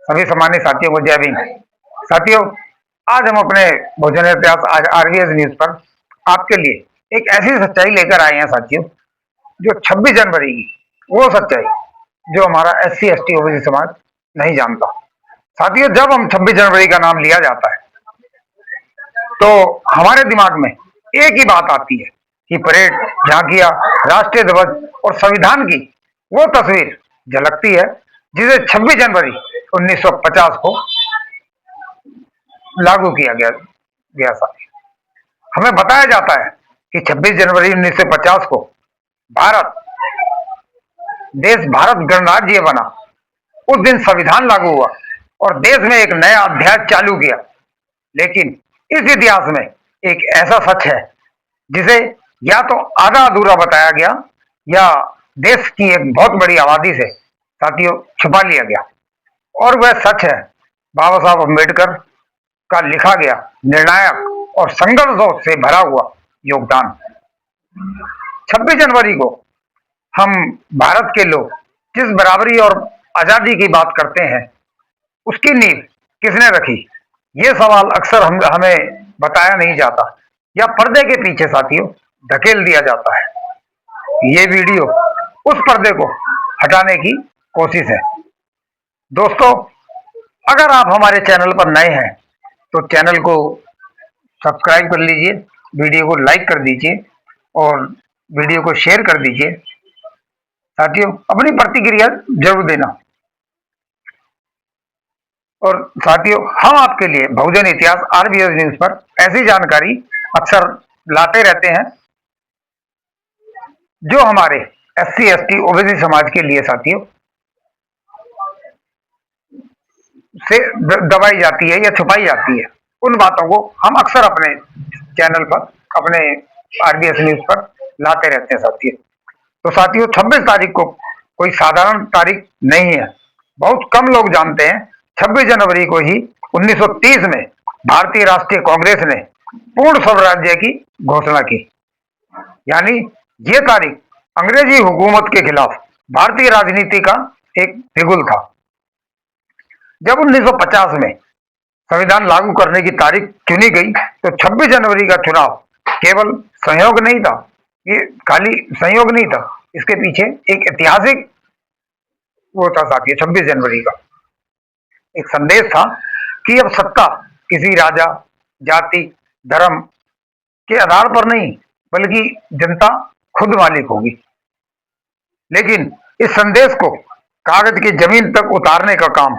सभी सम्मानित साथियों को जय भीम। साथियों, आज हम अपने भोजन इतिहास आज आरबीएस न्यूज पर आपके लिए एक ऐसी सच्चाई लेकर आए हैं साथियों, जो 26 जनवरी की वो सच्चाई जो हमारा एससी एसटी ओबीसी समाज नहीं जानता। साथियों, जब हम 26 जनवरी का नाम लिया जाता है तो हमारे दिमाग में एक ही बात आती है कि परेड, झांकियां, राष्ट्रीय ध्वज और संविधान की वो तस्वीर झलकती है जिसे 26 जनवरी 1950 को लागू किया गया था। हमें बताया जाता है कि 26 जनवरी 1950 को भारत भारत गणराज्य बना। उस दिन संविधान लागू हुआ और देश में एक नया अध्याय चालू किया। लेकिन इस इतिहास में एक ऐसा सच है जिसे या तो आधा अधूरा बताया गया या देश की एक बहुत बड़ी आबादी से साथियों छुपा लिया गया। और वह सच है बाबा साहब अम्बेडकर का लिखा गया निर्णायक और संघर्षों से भरा हुआ योगदान। 26 जनवरी को हम भारत के लोग जिस बराबरी और आजादी की बात करते हैं, उसकी नींव किसने रखी, ये सवाल अक्सर हमें बताया नहीं जाता या पर्दे के पीछे साथियों धकेल दिया जाता है। ये वीडियो उस पर्दे को हटाने की कोशिश है। दोस्तों, अगर आप हमारे चैनल पर नए हैं तो चैनल को सब्सक्राइब कर लीजिए, वीडियो को लाइक कर दीजिए और वीडियो को शेयर कर दीजिए। साथियों, अपनी प्रतिक्रिया जरूर देना। और साथियों, हम आपके लिए बहुजन इतिहास आरबीएस न्यूज पर ऐसी जानकारी अक्सर लाते रहते हैं जो हमारे एससी एसटी ओबीसी समाज के लिए साथियों से दबाई जाती है या छुपाई जाती है। उन बातों को हम अक्सर अपने चैनल पर, अपने आरबीएस न्यूज पर लाते रहते हैं साथियों। तो साथियों, 26 तारीख को कोई साधारण तारीख नहीं है। बहुत कम लोग जानते हैं 26 जनवरी को ही 1930 में भारतीय राष्ट्रीय कांग्रेस ने पूर्ण स्वराज्य की घोषणा की। यानी ये तारीख अंग्रेजी हुकूमत के खिलाफ भारतीय राजनीति का एक बिगुल था। जब 1950 में संविधान लागू करने की तारीख चुनी गई तो 26 जनवरी का चुनाव केवल संयोग नहीं था, ये खाली संयोग नहीं था, इसके पीछे एक ऐतिहासिक वो था साथियों। 26 जनवरी का एक संदेश था कि अब सत्ता किसी राजा, जाति, धर्म के आधार पर नहीं बल्कि जनता खुद मालिक होगी। लेकिन इस संदेश को कागज की जमीन तक उतारने का काम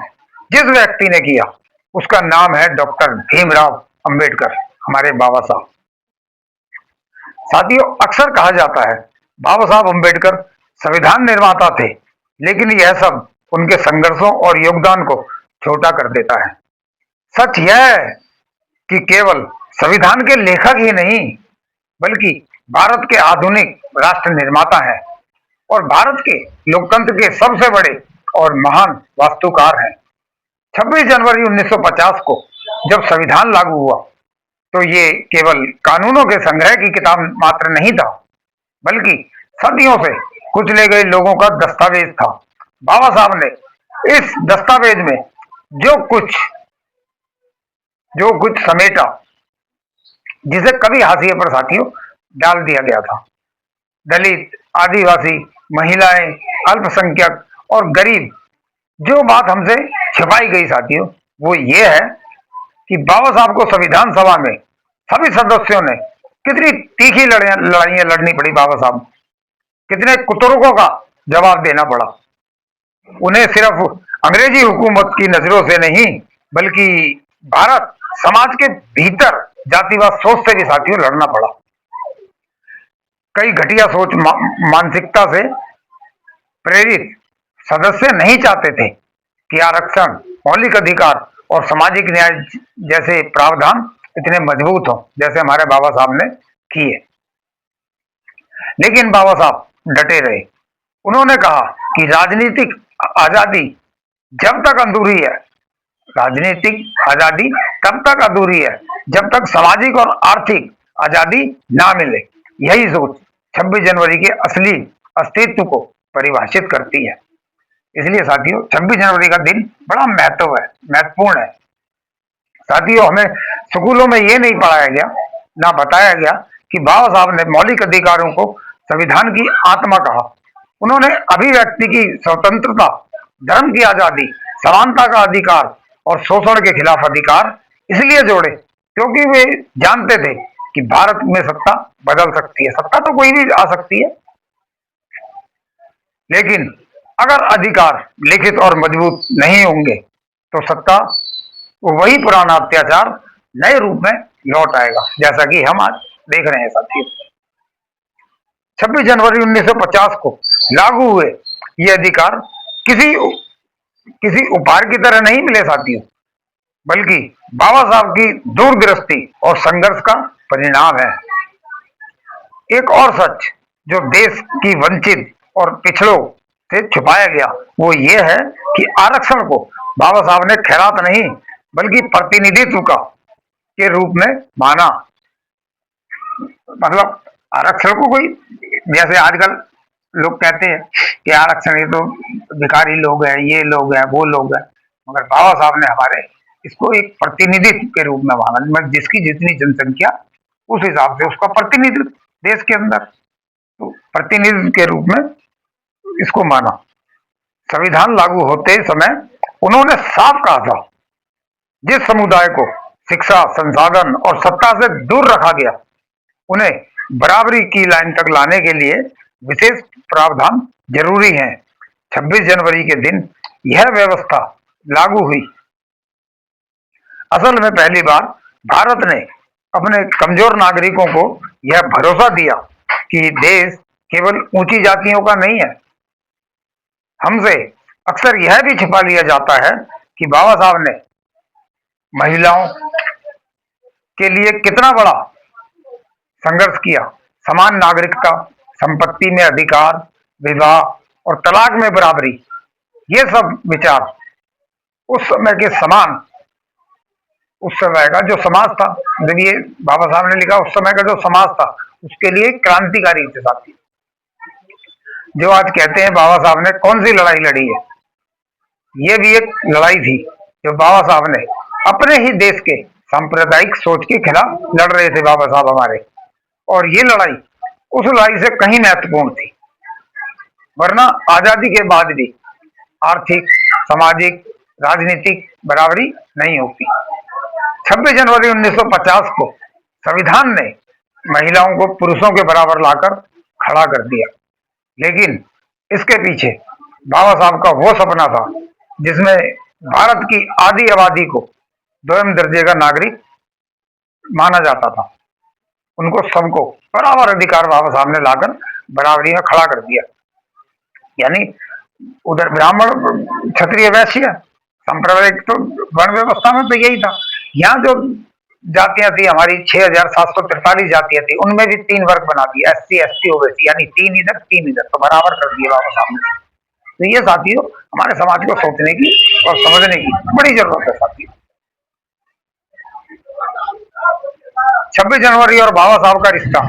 जिस व्यक्ति ने किया उसका नाम है डॉक्टर भीमराव अंबेडकर, हमारे बाबा साहब। साथियों, अक्सर कहा जाता है बाबा साहब अंबेडकर संविधान निर्माता थे, लेकिन यह सब उनके संघर्षों और योगदान को छोटा कर देता है। सच यह है कि केवल संविधान के लेखक ही नहीं बल्कि भारत के आधुनिक राष्ट्र निर्माता हैं और भारत के लोकतंत्र के सबसे बड़े और महान वास्तुकार हैं। 26 जनवरी 1950 को जब संविधान लागू हुआ तो ये केवल कानूनों के संग्रह की किताब मात्र नहीं था बल्कि सदियों से कुचले गए लोगों का दस्तावेज था। बाबा साहब ने इस दस्तावेज में जो कुछ समेटा जिसे कभी हाशिए पर साथियों डाल दिया गया था। दलित, आदिवासी, महिलाएं, अल्पसंख्यक और गरीब, जो बात हमसे छिपाई गई साथियों वो ये है कि बाबा साहब को संविधान सभा में सभी सदस्यों ने कितनी तीखी लड़ाइयां लड़नी पड़ी। बाबा साहब कितने कुतर्कों का जवाब देना पड़ा। उन्हें सिर्फ अंग्रेजी हुकूमत की नजरों से नहीं बल्कि भारत समाज के भीतर जातिवाद सोच से भी साथियों लड़ना पड़ा। कई घटिया सोच मानसिकता से प्रेरित सदस्य नहीं चाहते थे कि आरक्षण, मौलिक अधिकार और सामाजिक न्याय जैसे प्रावधान इतने मजबूत हों जैसे हमारे बाबा साहब ने किए। लेकिन बाबा साहब डटे रहे। उन्होंने कहा कि राजनीतिक आजादी जब तक अधूरी है, राजनीतिक आजादी तब तक अधूरी है जब तक सामाजिक और आर्थिक आजादी ना मिले। यही सोच 26 जनवरी के असली अस्तित्व को परिभाषित करती है। इसलिए साथियों 26 जनवरी का दिन बड़ा महत्वपूर्ण है। साथियों हमें स्कूलों में ये नहीं पढ़ाया गया, ना बताया गया कि बाबा साहब ने मौलिक अधिकारों को संविधान की आत्मा कहा। उन्होंने अभिव्यक्ति की स्वतंत्रता, धर्म की आजादी, समानता का अधिकार और शोषण के खिलाफ अधिकार इसलिए जोड़े क्योंकि वे जानते थे कि भारत में सत्ता बदल सकती है। सत्ता तो कोई भी आ सकती है, लेकिन अगर अधिकार लिखित और मजबूत नहीं होंगे तो सत्ता वही पुराना अत्याचार नए रूप में लौट आएगा, जैसा कि हम आज देख रहे हैं साथियों। 26 जनवरी 1950 को लागू हुए ये अधिकार किसी किसी उपहार की तरह नहीं मिले साथियों, बल्कि बाबा साहब की दूरदृष्टि और संघर्ष का परिणाम है। एक और सच जो देश की वंचित और पिछड़ों से छुपाया गया वो ये है कि आरक्षण को बाबा साहब ने खैरात नहीं बल्कि प्रतिनिधित्व का के रूप में माना। मतलब आरक्षण को कोई, जैसे आजकल लोग कहते हैं कि आरक्षण ये तो भिखारी लोग हैं, ये लोग हैं, वो लोग हैं, मगर बाबा साहब ने हमारे इसको एक प्रतिनिधित्व के रूप में माना। मतलब जिसकी जितनी जनसंख्या उस हिसाब से उसका प्रतिनिधित्व देश के अंदर, तो प्रतिनिधित्व के रूप में इसको माना। संविधान लागू होते समय उन्होंने साफ कहा था जिस समुदाय को शिक्षा, संसाधन और सत्ता से दूर रखा गया उन्हें बराबरी की लाइन तक लाने के लिए विशेष प्रावधान जरूरी है। 26 जनवरी के दिन यह व्यवस्था लागू हुई। असल में पहली बार भारत ने अपने कमजोर नागरिकों को यह भरोसा दिया कि देश केवल ऊंची जातियों का नहीं है। हमसे अक्सर यह भी छिपा लिया जाता है कि बाबा साहब ने महिलाओं के लिए कितना बड़ा संघर्ष किया। समान नागरिकता, संपत्ति में अधिकार, विवाह और तलाक में बराबरी, ये सब विचार उस समय के समान उस समय का जो समाज था, जब ये बाबा साहब ने लिखा, उस समय का जो समाज था उसके लिए क्रांतिकारी थे साथी। जो आज कहते हैं बाबा साहब ने कौन सी लड़ाई लड़ी है, ये भी एक लड़ाई थी जो बाबा साहब ने अपने ही देश के सांप्रदायिक सोच के खिलाफ लड़ रहे थे बाबा साहब हमारे, और ये लड़ाई उस लड़ाई से कहीं महत्वपूर्ण थी। वरना आजादी के बाद भी आर्थिक, सामाजिक, राजनीतिक बराबरी नहीं होती। 26 जनवरी 1950 को संविधान ने महिलाओं को पुरुषों के बराबर लाकर खड़ा कर दिया, लेकिन इसके पीछे बाबा साहब का वो सपना था जिसमें भारत की आधी आबादी को दोयम दर्जे का नागरिक माना जाता था। उनको सबको बराबर अधिकार बाबा साहब ने लाकर बराबरी में खड़ा कर दिया। यानी उधर ब्राह्मण, क्षत्रिय, वैश्य, सांप्रदायिक, तो वर्ण व्यवस्था में तो यही था। यहाँ जो जातियां थी हमारी 6743 जातियां थी, उनमें भी 3 वर्ग बना दिया, SC, ST, OBC, यानी 3 इधर 3 इधर, तो बराबर कर दिया बाबा साहब ने। तो ये साथियों हमारे समाज को सोचने की और समझने की बड़ी जरूरत है साथियों। 26 जनवरी और बाबा साहब का रिश्ता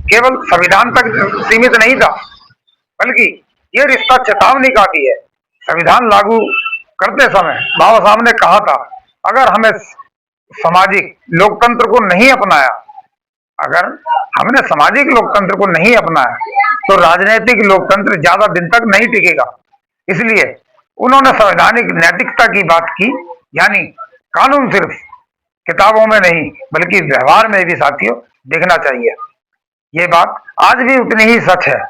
केवल संविधान तक सीमित नहीं था, बल्कि ये रिश्ता चेतावनी का भी है। संविधान लागू करते समय बाबा साहब ने कहा था, अगर हमें सामाजिक लोकतंत्र को नहीं अपनाया, अगर हमने सामाजिक लोकतंत्र को नहीं अपनाया तो राजनीतिक लोकतंत्र ज्यादा दिन तक नहीं टिकेगा। इसलिए उन्होंने संवैधानिक नैतिकता की बात की, यानी कानून सिर्फ किताबों में नहीं बल्कि व्यवहार में भी साथियों दिखना चाहिए। ये बात आज भी उतनी ही सच है,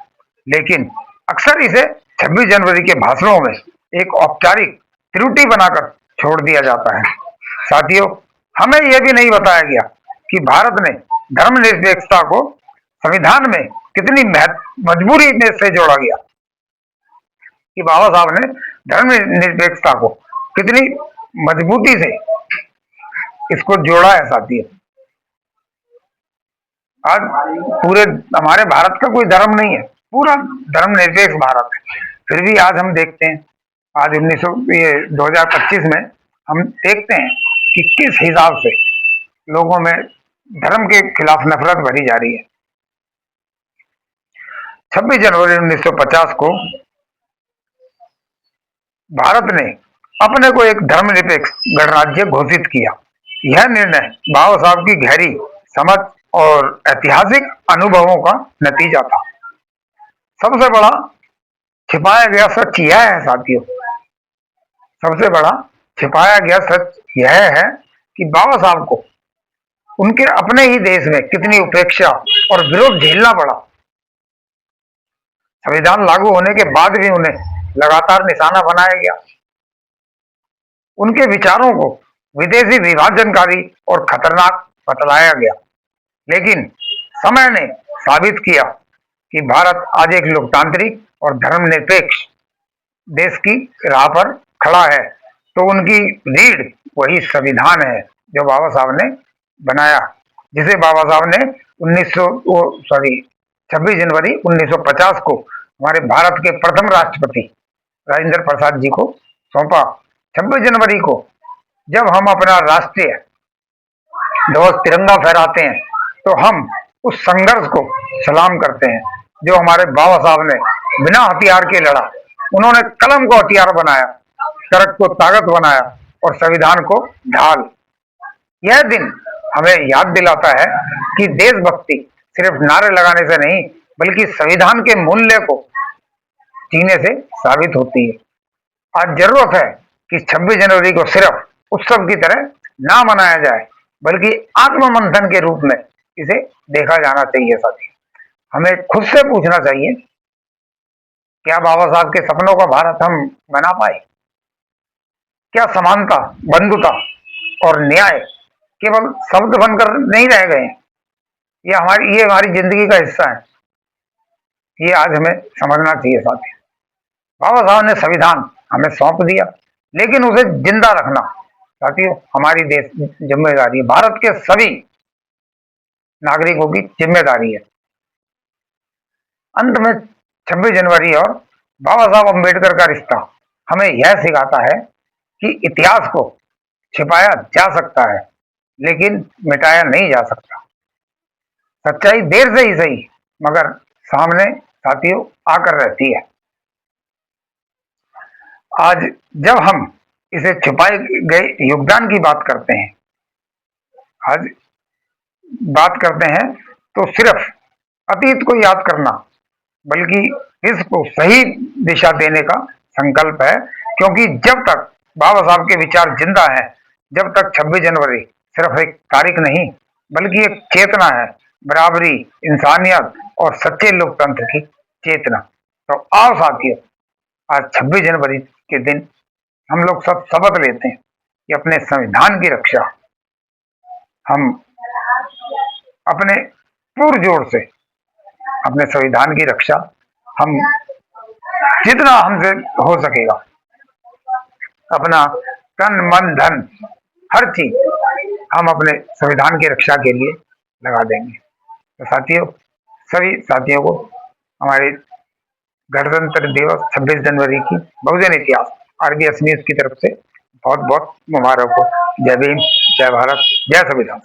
लेकिन अक्सर इसे 26 जनवरी के भाषणों में एक औपचारिक त्रुटि बनाकर छोड़ दिया जाता है। साथियों हमें यह भी नहीं बताया गया कि भारत ने धर्मनिरपेक्षता को संविधान में कितनी मजबूरी में से जोड़ा गया, कि बाबा साहब ने धर्मनिरपेक्षता को कितनी मजबूती से इसको जोड़ा है साथियों। आज पूरे हमारे भारत का कोई धर्म नहीं है, पूरा धर्मनिरपेक्ष भारत है, फिर भी आज हम देखते हैं, आज 2025 में हम देखते हैं कि किस हिसाब से लोगों में धर्म के खिलाफ नफरत भरी जा रही है। 26 जनवरी 1950 को भारत ने अपने को एक धर्मनिरपेक्ष गणराज्य घोषित किया। यह निर्णय बाबा साहब की गहरी समझ और ऐतिहासिक अनुभवों का नतीजा था। सबसे बड़ा छिपाया गया सच यह है साथियों, सबसे बड़ा छिपाया गया सच यह है कि बाबा साहब को उनके अपने ही देश में कितनी उपेक्षा और विरोध झेलना पड़ा। संविधान लागू होने के बाद भी उन्हें लगातार निशाना बनाया गया। उनके विचारों को विदेशी विभाजनकारी और खतरनाक बतलाया गया। लेकिन समय ने साबित किया कि भारत आज एक लोकतांत्रिक और धर्मनिरपेक्ष देश की राह पर खड़ा है। तो उनकी रीढ़ वही संविधान है जो बाबा साहब ने बनाया, जिसे बाबा साहब ने 26 जनवरी 1950 को हमारे भारत के प्रथम राष्ट्रपति राजेंद्र प्रसाद जी को सौंपा। 26 जनवरी को जब हम अपना राष्ट्रीय ध्वज तिरंगा फहराते हैं तो हम उस संघर्ष को सलाम करते हैं जो हमारे बाबा साहब ने बिना हथियार के लड़ा। उन्होंने कलम को हथियार बनाया, सड़क को ताकत बनाया और संविधान को ढाल। यह दिन हमें याद दिलाता है कि देशभक्ति सिर्फ नारे लगाने से नहीं बल्कि संविधान के मूल्य को जीने से साबित होती है। आज जरूरत है कि 26 जनवरी को सिर्फ उत्सव की तरह ना मनाया जाए बल्कि आत्ममंथन के रूप में इसे देखा जाना चाहिए। साथी, हमें खुद से पूछना चाहिए, क्या बाबा साहब के सपनों का भारत हम बना पाए? क्या समानता, बंधुता और न्याय केवल शब्द बनकर नहीं रह गए? ये हमारी जिंदगी का हिस्सा है। ये आज हमें समझना चाहिए। साथी, बाबा साहब ने संविधान हमें सौंप दिया, लेकिन उसे जिंदा रखना साथियों हमारी देश जिम्मेदारी है, भारत के सभी नागरिकों की जिम्मेदारी है। अंत में 26 जनवरी और बाबा साहब अम्बेडकर का रिश्ता हमें यह सिखाता है कि इतिहास को छिपाया जा सकता है लेकिन मिटाया नहीं जा सकता। सच्चाई देर से ही सही मगर सामने साथियों आकर रहती है। आज जब हम इसे छुपाए गए योगदान की बात करते हैं, आज बात करते हैं तो सिर्फ अतीत को याद करना बल्कि इसको सही दिशा देने का संकल्प है। क्योंकि जब तक बाबा साहब के विचार जिंदा हैं, जब तक 26 जनवरी सिर्फ एक तारीख नहीं बल्कि एक चेतना है, बराबरी, इंसानियत और सच्चे लोकतंत्र की चेतना। तो आओ साथियों, आज 26 जनवरी के दिन हम लोग सब शपथ लेते हैं कि अपने संविधान की रक्षा हम अपने पुरजोर से, अपने संविधान की रक्षा हम जितना हमसे हो सकेगा अपना तन मन धन हर चीज हम अपने संविधान की रक्षा के लिए लगा देंगे। तो साथियों, सभी साथियों को हमारे गणतंत्र दिवस 26 जनवरी की बहुजन इतिहास RBS न्यूज की तरफ से बहुत बहुत मुबारक हो। जय भीम, जय भारत, जय संविधान।